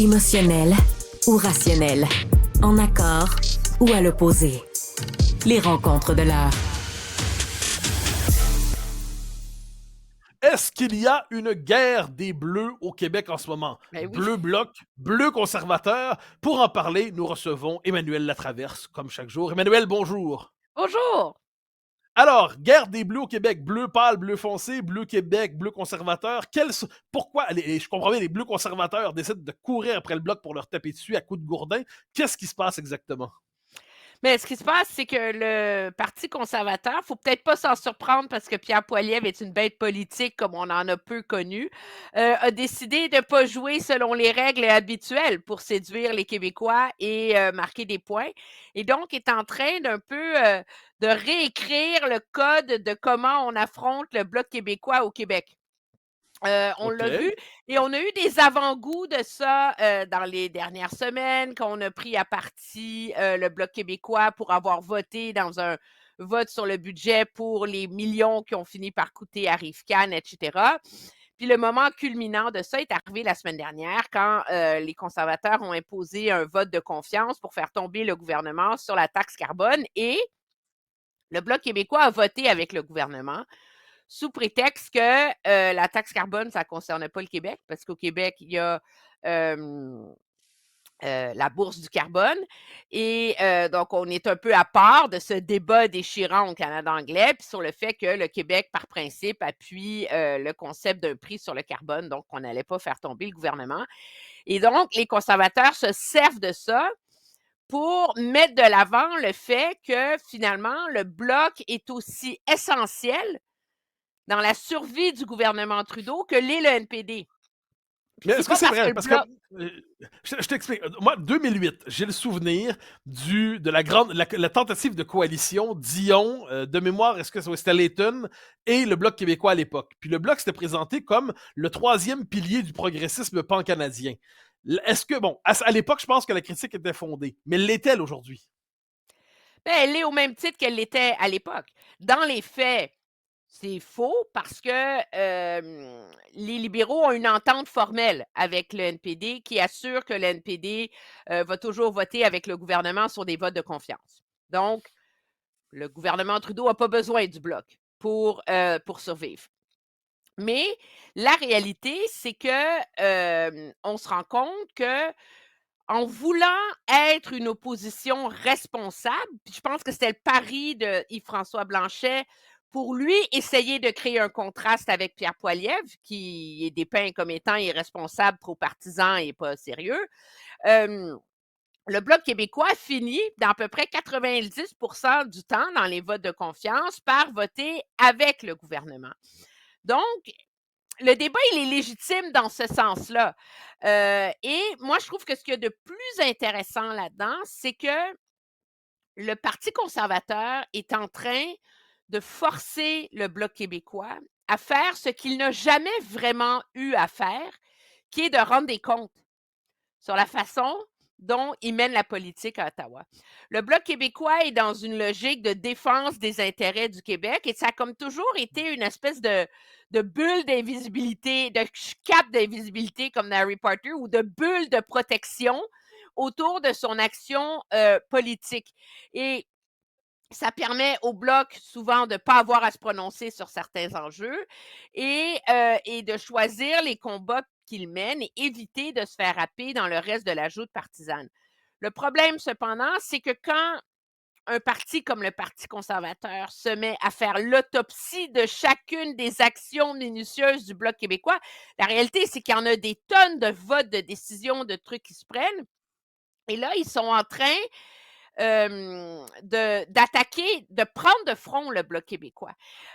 Émotionnel ou rationnel, en accord ou à l'opposé. Les rencontres de l'heure. Est-ce qu'il y a une guerre des Bleus au Québec en ce moment? Ben oui. Bleu bloc, bleu conservateur. Pour en parler, nous recevons Emmanuel Latraverse, comme chaque jour. Emmanuel, bonjour. Bonjour! Alors, guerre des Bleus au Québec, bleu pâle, bleu foncé, bleu Québec, bleu conservateur. Pourquoi, je comprends bien, les Bleus conservateurs décident de courir après le bloc pour leur taper dessus à coups de gourdin? Qu'est-ce qui se passe exactement? Mais ce qui se passe, c'est que le Parti conservateur, faut peut-être pas s'en surprendre parce que Pierre Poilievre est une bête politique comme on en a peu connu, a décidé de pas jouer selon les règles habituelles pour séduire les Québécois et marquer des points. Et donc, est en train d'un peu de réécrire le code de comment on affronte le Bloc québécois au Québec. On OK. l'a vu et on a eu des avant-goûts de ça dans les dernières semaines, quand on a pris à partie le Bloc québécois pour avoir voté dans un vote sur le budget pour les millions qui ont fini par coûter à Rivcan, etc. Puis le moment culminant de ça est arrivé la semaine dernière quand les conservateurs ont imposé un vote de confiance pour faire tomber le gouvernement sur la taxe carbone et le Bloc québécois a voté avec le gouvernement sous prétexte que la taxe carbone, ça ne concerne pas le Québec, parce qu'au Québec, il y a la bourse du carbone. Et donc, on est un peu à part de ce débat déchirant au Canada anglais, puis sur le fait que le Québec, par principe, appuie le concept d'un prix sur le carbone, donc on n'allait pas faire tomber le gouvernement. Et donc, les conservateurs se servent de ça pour mettre de l'avant le fait que finalement, le Bloc est aussi essentiel dans la survie du gouvernement Trudeau que l'est le NPD. Puis Mais c'est est-ce que pas c'est parce que vrai? le Parce que Bloc... je t'explique. Moi, 2008, j'ai le souvenir de la tentative de coalition Dion, de mémoire, est-ce que c'était Layton et le Bloc québécois à l'époque. Puis le Bloc s'était présenté comme le troisième pilier du progressisme pan-canadien. Est-ce que, bon, à l'époque, je pense que la critique était fondée, mais l'est-elle aujourd'hui? Ben, elle est au même titre qu'elle l'était à l'époque. Dans les faits, c'est faux parce que les libéraux ont une entente formelle avec le NPD qui assure que le NPD va toujours voter avec le gouvernement sur des votes de confiance. Donc, le gouvernement Trudeau n'a pas besoin du Bloc pour survivre. Mais la réalité, c'est que on se rend compte que en voulant être une opposition responsable, puis je pense que c'était le pari de Yves-François Blanchet pour lui essayer de créer un contraste avec Pierre Poilievre, qui est dépeint comme étant irresponsable, trop partisan et pas sérieux. Le Bloc québécois finit, dans à peu près 90% du temps, dans les votes de confiance, par voter avec le gouvernement. Donc, le débat, il est légitime dans ce sens-là. Et moi, je trouve que ce qu'il y a de plus intéressant là-dedans, c'est que le Parti conservateur est en train de forcer le Bloc québécois à faire ce qu'il n'a jamais vraiment eu à faire, qui est de rendre des comptes sur la façon dont il mène la politique à Ottawa. Le Bloc québécois est dans une logique de défense des intérêts du Québec et ça a comme toujours été une espèce de bulle d'invisibilité, de cap d'invisibilité comme dans Harry Potter ou de bulle de protection autour de son action politique. Et ça permet au Bloc souvent de ne pas avoir à se prononcer sur certains enjeux et de choisir les combats qu'il mène et éviter de se faire happer dans le reste de la joute partisane. Le problème, cependant, c'est que quand un parti comme le Parti conservateur se met à faire l'autopsie de chacune des actions minutieuses du Bloc québécois, la réalité, c'est qu'il y en a des tonnes de votes, de décisions, de trucs qui se prennent. Et là, ils sont en train d'attaquer, de prendre de front le Bloc québécois.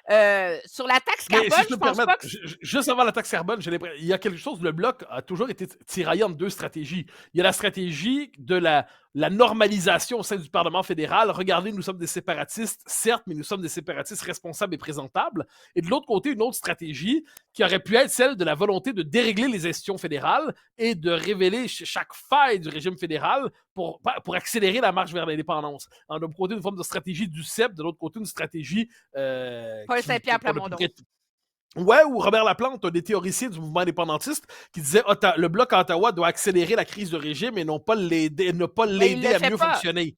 Sur la taxe Mais carbone, si je je peux me pense permettre, pas que... juste avant la taxe carbone, il y a quelque chose, le Bloc a toujours été tiraillé entre deux stratégies. Il y a la stratégie de la normalisation au sein du Parlement fédéral. Regardez, nous sommes des séparatistes, certes, mais nous sommes des séparatistes responsables et présentables. Et de l'autre côté, une autre stratégie qui aurait pu être celle de la volonté de dérégler les institutions fédérales et de révéler chaque faille du régime fédéral pour accélérer la marche vers l'indépendance. D'un côté, une forme de stratégie du CEP, de l'autre côté, une stratégie Paul Saint-Pierre qu'on a pu Plamondon. Ouais, ou Robert Laplante, un des théoriciens du mouvement indépendantiste, qui disait le bloc à Ottawa doit accélérer la crise de régime et non pas l'aider, ne pas Ben, il l'aider le à fait mieux pas. fonctionner.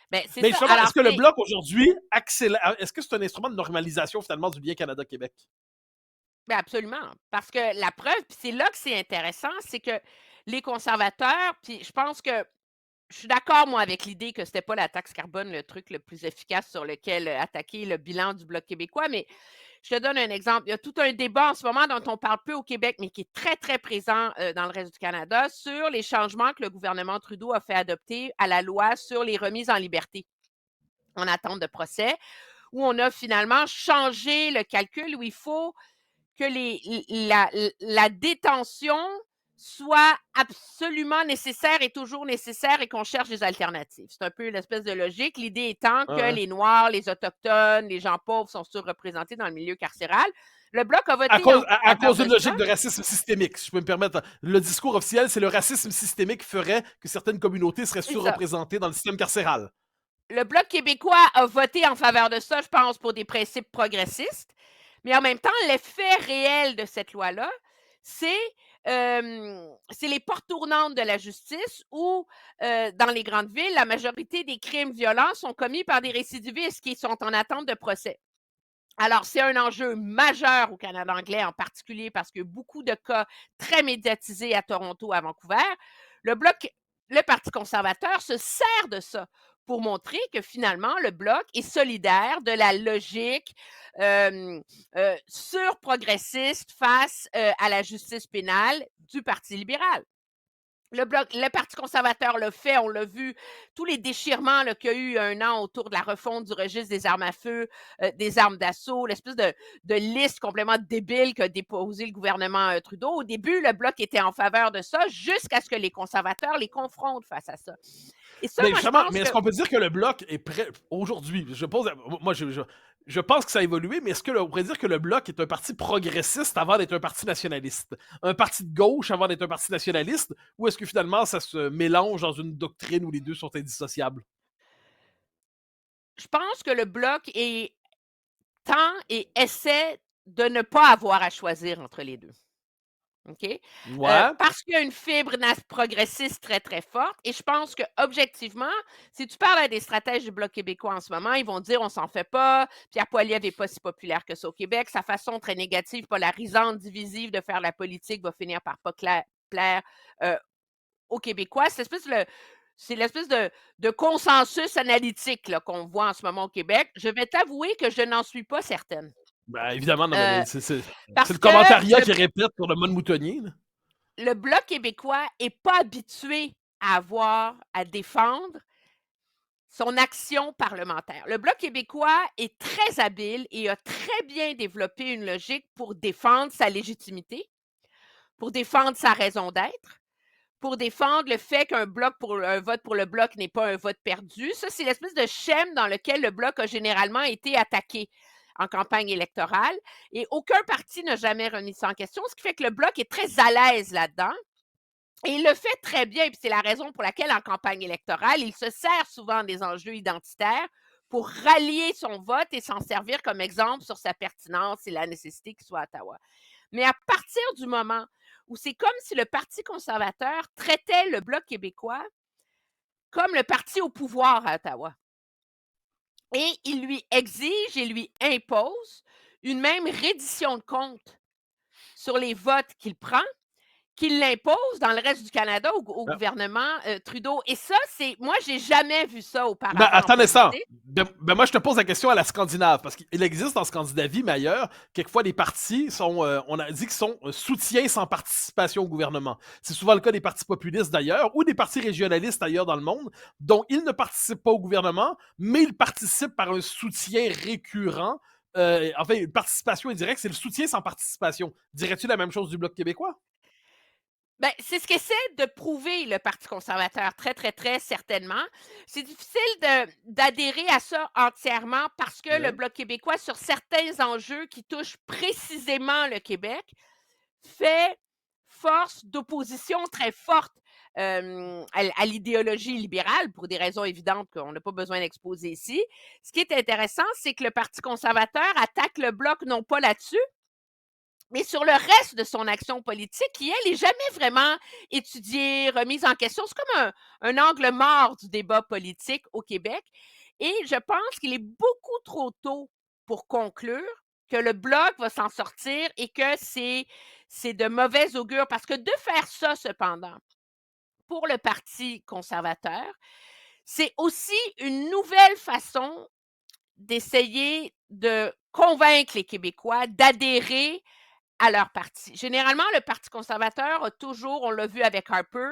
Ben, c'est Mais ça. justement, Alors, est-ce que le c'est bloc aujourd'hui accélère, est-ce que c'est un instrument de normalisation finalement du lien Canada-Québec? ben, absolument. Parce que la preuve, puis c'est là que c'est intéressant, c'est que les conservateurs, puis je pense que je suis d'accord, moi, avec l'idée que c'était pas la taxe carbone le truc le plus efficace sur lequel attaquer le bilan du Bloc québécois, mais je te donne un exemple. Il y a tout un débat en ce moment dont on parle peu au Québec, mais qui est très, très présent dans le reste du Canada sur les changements que le gouvernement Trudeau a fait adopter à la loi sur les remises en liberté en attente de procès, où on a finalement changé le calcul, où il faut que la détention soit absolument nécessaire et toujours nécessaire et qu'on cherche des alternatives. C'est un peu l'espèce de logique. L'idée étant que Ouais. les Noirs, les Autochtones, les gens pauvres sont surreprésentés dans le milieu carcéral. Le Bloc a À voté cause, en à faveur cause de d'une ça. logique de racisme systémique, si je peux me permettre. Le discours officiel, c'est le racisme systémique ferait que certaines communautés seraient C'est ça. surreprésentées dans le système carcéral. Le Bloc québécois a voté en faveur de ça, je pense, pour des principes progressistes. Mais en même temps, l'effet réel de cette loi-là, c'est les portes tournantes de la justice où, dans les grandes villes, la majorité des crimes violents sont commis par des récidivistes qui sont en attente de procès. Alors, c'est un enjeu majeur au Canada anglais, en particulier parce que beaucoup de cas très médiatisés à Toronto, à Vancouver. Le Bloc, le Parti conservateur se sert de ça pour montrer que finalement, le Bloc est solidaire de la logique surprogressiste face à la justice pénale du Parti libéral. Le Parti conservateur l'a fait, on l'a vu, tous les déchirements qu'il y a eu un an autour de la refonte du registre des armes à feu, des armes d'assaut, l'espèce de liste complètement débile qu'a déposé le gouvernement Trudeau. Au début, le Bloc était en faveur de ça jusqu'à ce que les conservateurs les confrontent face à ça. Et ça, Mais moi, je justement, pense mais que est-ce qu'on peut dire que le bloc est prêt aujourd'hui? Moi, je pense que ça a évolué, mais est-ce qu'on pourrait dire que le bloc est un parti progressiste avant d'être un parti nationaliste? Un parti de gauche avant d'être un parti nationaliste? Ou est-ce que finalement ça se mélange dans une doctrine où les deux sont indissociables? je pense que le Bloc est tend et essaie de ne pas avoir à choisir entre les deux. OK? Ouais. Parce qu'il y a une fibre progressiste très, très forte et je pense que objectivement, si tu parles à des stratèges du Bloc québécois en ce moment, ils vont dire: «On s'en fait pas, Pierre Poilievre n'est pas si populaire que ça au Québec, sa façon très négative, polarisante, divisive de faire la politique va finir par pas plaire, aux Québécois». C'est l'espèce de consensus analytique là, qu'on voit en ce moment au Québec. Je vais t'avouer que je n'en suis pas certaine. Ben, évidemment, non, mais Heu, c'est parce le que commentariat le qui répète pour le mode moutonnier, là. le Bloc québécois est pas habitué à avoir à défendre son action parlementaire. Le Bloc québécois est très habile et a très bien développé une logique pour défendre sa légitimité, pour défendre sa raison d'être, pour défendre le fait un vote pour le Bloc n'est pas un vote perdu. Ça, c'est l'espèce de schème dans lequel le Bloc a généralement été attaqué en campagne électorale et aucun parti n'a jamais remis ça en question, ce qui fait que le Bloc est très à l'aise là-dedans. Et il le fait très bien, puis c'est la raison pour laquelle, en campagne électorale, il se sert souvent des enjeux identitaires pour rallier son vote et s'en servir comme exemple sur sa pertinence et la nécessité qu'il soit à Ottawa. Mais à partir du moment où c'est comme si le Parti conservateur traitait le Bloc québécois comme le parti au pouvoir à Ottawa, et il lui exige et lui impose une même reddition de comptes sur les votes qu'il prend qu'il l'impose dans le reste du Canada au Ben, gouvernement Trudeau. Et ça, moi, j'ai jamais vu ça ben, auparavant en attends un instant. politique. Moi, je te pose la question à la Scandinave, parce qu'il existe en Scandinavie, mais ailleurs, quelquefois, les partis sont, on a dit qu'ils sont soutiens sans participation au gouvernement. C'est souvent le cas des partis populistes d'ailleurs, ou des partis régionalistes ailleurs dans le monde, dont ils ne participent pas au gouvernement, mais ils participent par un soutien récurrent. Enfin, une participation indirecte, c'est le soutien sans participation. Dirais-tu la même chose du Bloc québécois? Ben, c'est ce qu'essaie de prouver le Parti conservateur, très, très, très certainement. C'est difficile d'adhérer à ça entièrement parce que le Ouais. Bloc québécois, sur certains enjeux qui touchent précisément le Québec, fait force d'opposition très forte à l'idéologie libérale, pour des raisons évidentes qu'on n'a pas besoin d'exposer ici. Ce qui est intéressant, c'est que le Parti conservateur attaque le Bloc non pas là-dessus, Mais sur le reste de son action politique, qui, elle, n'est jamais vraiment étudiée, remise en question. C'est comme un angle mort du débat politique au Québec. Et je pense qu'il est beaucoup trop tôt pour conclure que le Bloc va s'en sortir et que c'est de mauvais augure. Parce que de faire ça, cependant, pour le Parti conservateur, c'est aussi une nouvelle façon d'essayer de convaincre les Québécois d'adhérer à leur parti. Généralement, le Parti conservateur a toujours, on l'a vu avec Harper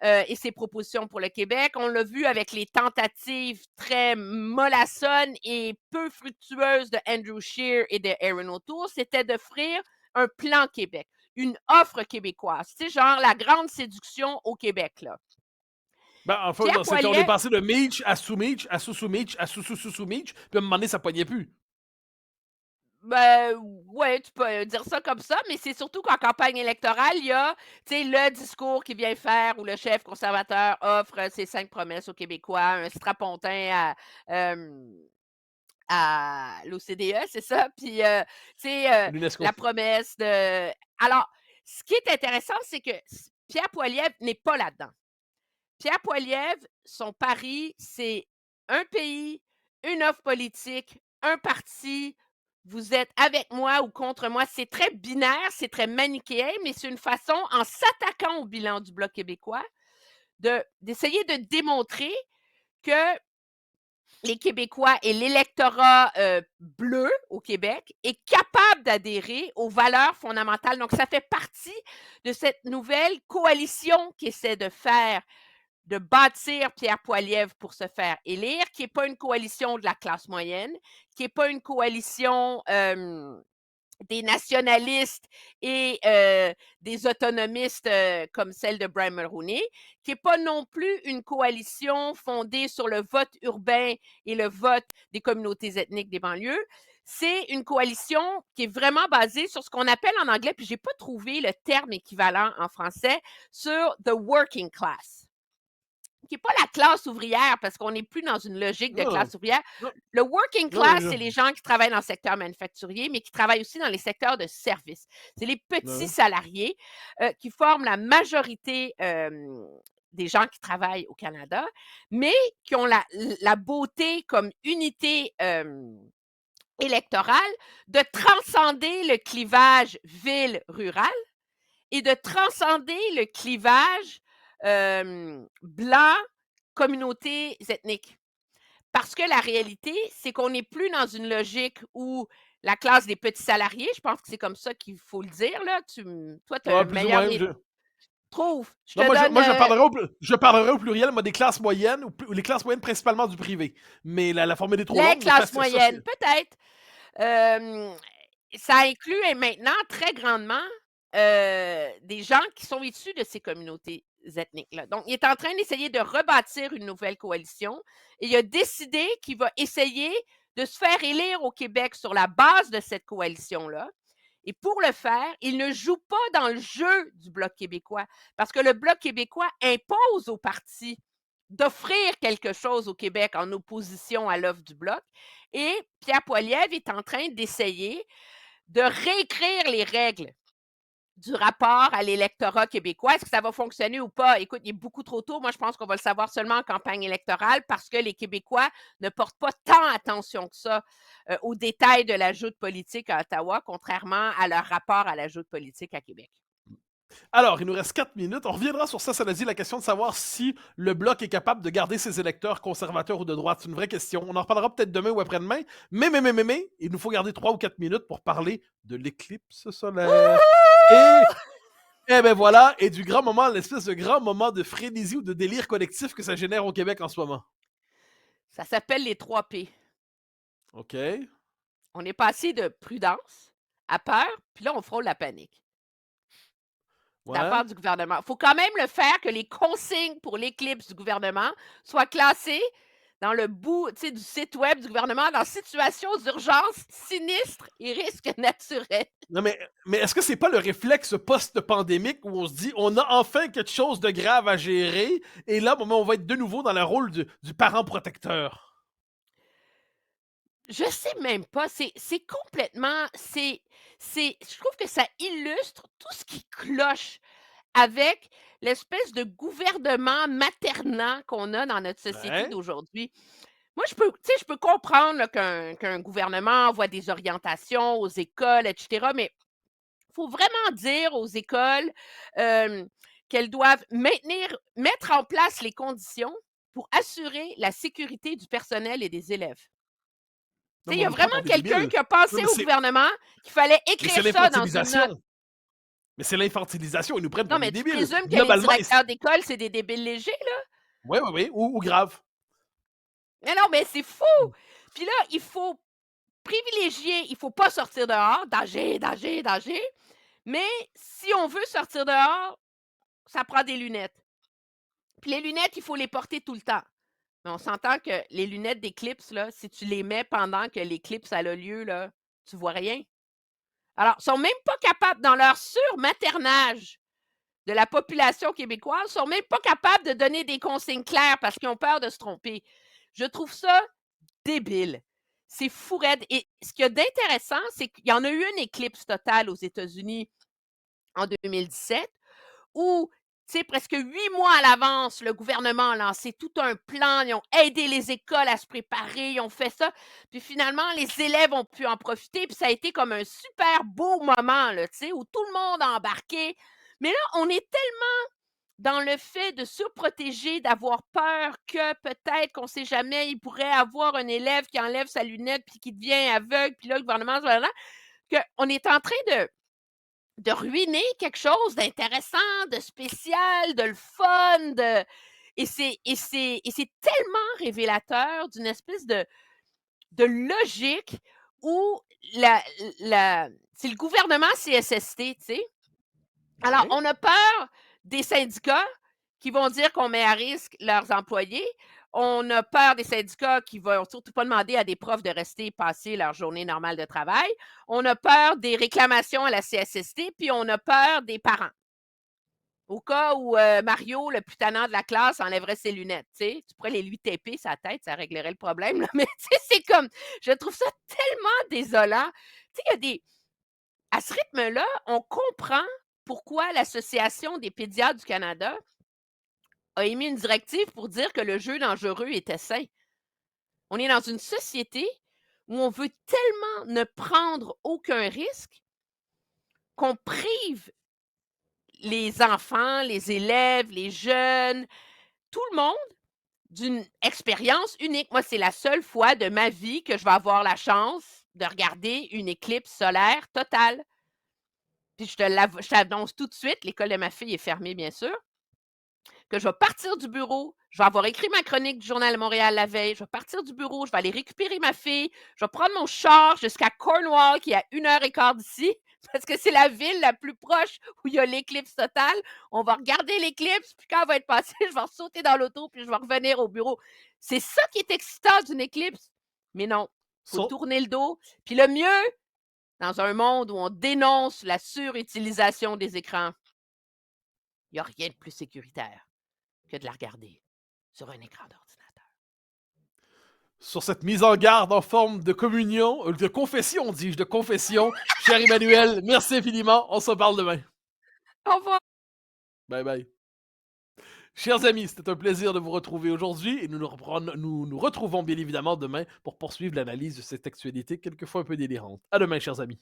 et ses propositions pour le Québec, on l'a vu avec les tentatives très mollassonnes et peu fructueuses de Andrew Scheer et de Erin O'Toole, c'était d'offrir un plan Québec, une offre québécoise. C'est genre la grande séduction au Québec, là. Ben, enfin, Pierre on est Poilievre, passé de Meach à sous-Meach, à sous-sous-Meach, à sous-sous-sous-Meach, puis à un moment donné, ça pognait plus. ben, ouais, tu peux dire ça comme ça, mais c'est surtout qu'en campagne électorale, il y a, tu sais, le discours qu'il vient faire où le chef conservateur offre ses 5 promesses aux Québécois, un strapontin à l'OCDE, c'est ça? Puis, tu sais, L'UNESCO. la promesse de... Alors, ce qui est intéressant, c'est que Pierre Poilievre n'est pas là-dedans. Pierre Poilievre, son pari, c'est un pays, une offre politique, un parti, vous êtes avec moi ou contre moi. C'est très binaire, c'est très manichéen, mais c'est une façon, en s'attaquant au bilan du Bloc québécois, d'essayer de démontrer que les Québécois et l'électorat bleu au Québec est capable d'adhérer aux valeurs fondamentales. Donc, ça fait partie de cette nouvelle coalition qui essaie de bâtir Pierre Poilievre pour se faire élire, qui n'est pas une coalition de la classe moyenne, qui n'est pas une coalition des nationalistes et des autonomistes comme celle de Brian Mulroney, qui n'est pas non plus une coalition fondée sur le vote urbain et le vote des communautés ethniques des banlieues. C'est une coalition qui est vraiment basée sur ce qu'on appelle en anglais, puis je n'ai pas trouvé le terme équivalent en français, sur the working class, qui n'est pas la classe ouvrière, parce qu'on n'est plus dans une logique de Non, classe ouvrière. non, Le working non, class, c'est les gens qui travaillent dans le secteur manufacturier, mais qui travaillent aussi dans les secteurs de services. C'est les petits salariés qui forment la majorité des gens qui travaillent au Canada, mais qui ont la beauté comme unité électorale de transcender le clivage ville-rural et de transcender le clivage blanc, communautés ethniques. Parce que la réalité, c'est qu'on n'est plus dans une logique où la classe des petits salariés, je pense que c'est comme ça qu'il faut le dire, là. Toi, tu as un plus ou meilleur... moins. Trouve, je te Non, donne... moi, je parlerai au pluriel, moi, des classes moyennes, ou les classes moyennes principalement du privé. Mais la formule est trop longue. les mais classes ça, moyennes, peut-être. Ça inclut maintenant très grandement des gens qui sont issus de ces communautés ethniques-là. Donc, il est en train d'essayer de rebâtir une nouvelle coalition et il a décidé qu'il va essayer de se faire élire au Québec sur la base de cette coalition-là. Et pour le faire, il ne joue pas dans le jeu du Bloc québécois parce que le Bloc québécois impose au parti d'offrir quelque chose au Québec en opposition à l'offre du Bloc. Et Pierre Poilievre est en train d'essayer de réécrire les règles du rapport à l'électorat québécois. Est-ce que ça va fonctionner ou pas? Écoute, il est beaucoup trop tôt. Moi, je pense qu'on va le savoir seulement en campagne électorale parce que les Québécois ne portent pas tant attention que ça aux détails de la joute politique à Ottawa, contrairement à leur rapport à la joute politique à Québec. Alors, il nous reste 4 minutes. On reviendra sur ça, dit la question de savoir si le Bloc est capable de garder ses électeurs conservateurs ou de droite. C'est une vraie question. On en reparlera peut-être demain ou après-demain. Mais, il nous faut garder 3 ou 4 minutes pour parler de l'éclipse solaire. Et ben voilà, et du grand moment, l'espèce de grand moment de frénésie ou de délire collectif que ça génère au Québec en ce moment. Ça s'appelle les 3 P. OK. On est passé de prudence à peur, puis là, on frôle la panique. De la part du gouvernement. Il faut quand même le faire que les consignes pour l'éclipse du gouvernement soient classées dans le bout du site web du gouvernement dans situation d'urgence, sinistre et risque naturel. Non, mais est-ce que c'est pas le réflexe post-pandémique où on se dit on a enfin quelque chose de grave à gérer et là, on va être de nouveau dans le rôle du parent protecteur? Je sais même pas. C'est complètement... je trouve que ça illustre tout ce qui cloche avec l'espèce de gouvernement maternant qu'on a dans notre société Ouais. d'aujourd'hui. Moi, je peux comprendre là, qu'un gouvernement envoie des orientations aux écoles, etc., mais il faut vraiment dire aux écoles qu'elles doivent mettre en place les conditions pour assurer la sécurité du personnel et des élèves. Non, Tu sais, il mais y on a nous prend vraiment pour des quelqu'un débiles. qui a Non, pensé au gouvernement qu'il fallait mais c'est écrire ça dans une note. l'infantilisation. Mais c'est l'infantilisation, ils nous prennent Non, pour des mais tu débiles. présumes que les Globalement, directeurs d'école, c'est des débiles légers, là? oui, oui, oui, ou grave. Mais non, mais c'est fou! Puis là, il faut privilégier, il faut pas sortir dehors, danger, danger, danger. Mais si on veut sortir dehors, ça prend des lunettes. Puis les lunettes, il faut les porter tout le temps. Mais on s'entend que les lunettes d'éclipse, là, si tu les mets pendant que l'éclipse a lieu, là, tu vois rien. Alors, ils sont même pas capables, dans leur surmaternage de la population québécoise, sont même pas capables de donner des consignes claires parce qu'ils ont peur de se tromper. Je trouve ça débile. C'est fou raide. Et ce qu'il y a d'intéressant, c'est qu'il y en a eu une éclipse totale aux États-Unis en 2017 où, tu sais, presque 8 mois à l'avance, le gouvernement a lancé tout un plan. Ils ont aidé les écoles à se préparer, ils ont fait ça. Puis finalement, les élèves ont pu en profiter. Puis ça a été comme un super beau moment, là, tu sais, où tout le monde a embarqué. Mais là, on est tellement dans le fait de surprotéger, d'avoir peur que peut-être qu'on ne sait jamais, il pourrait avoir un élève qui enlève sa lunette puis qui devient aveugle, puis là, le gouvernement, qu'on est en train de ruiner quelque chose d'intéressant, de spécial, de le fun, et c'est tellement révélateur d'une espèce de logique où c'est le gouvernement CSST, tu sais. Alors, Ouais. on a peur des syndicats qui vont dire qu'on met à risque leurs employés. On a peur des syndicats qui vont surtout pas demander à des profs de rester passer leur journée normale de travail. On a peur des réclamations à la CSST, puis on a peur des parents. Au cas où Mario, le plus tannant de la classe, enlèverait ses lunettes, tu sais, tu pourrais les lui taper sa tête, ça réglerait le problème, là. Mais tu sais, c'est comme, je trouve ça tellement désolant. Tu sais, il y a des, à ce rythme-là, on comprend pourquoi l'Association des pédiatres du Canada a émis une directive pour dire que le jeu dangereux était sain. On est dans une société où on veut tellement ne prendre aucun risque qu'on prive les enfants, les élèves, les jeunes, tout le monde d'une expérience unique. Moi, c'est la seule fois de ma vie que je vais avoir la chance de regarder une éclipse solaire totale. Puis je t'annonce tout de suite, l'école de ma fille est fermée, bien sûr, que je vais partir du bureau, je vais avoir écrit ma chronique du Journal de Montréal la veille, je vais partir du bureau, je vais aller récupérer ma fille, je vais prendre mon char jusqu'à Cornwall, qui est à 1 heure et quart d'ici, parce que c'est la ville la plus proche où il y a l'éclipse totale. On va regarder l'éclipse, puis quand elle va être passée, je vais sauter dans l'auto, puis je vais revenir au bureau. C'est ça qui est excitant d'une éclipse. Mais non, il faut So- tourner le dos. Puis le mieux, dans un monde où on dénonce la surutilisation des écrans, il n'y a rien de plus sécuritaire que de la regarder sur un écran d'ordinateur. Sur cette mise en garde en forme de communion, de confession, dis-je, de confession, cher Emmanuel, merci infiniment. On se parle demain. Au revoir! Bye bye. Chers amis, c'était un plaisir de vous retrouver aujourd'hui et nous nous retrouvons bien évidemment demain pour poursuivre l'analyse de cette actualité quelquefois un peu délirante. À demain, chers amis.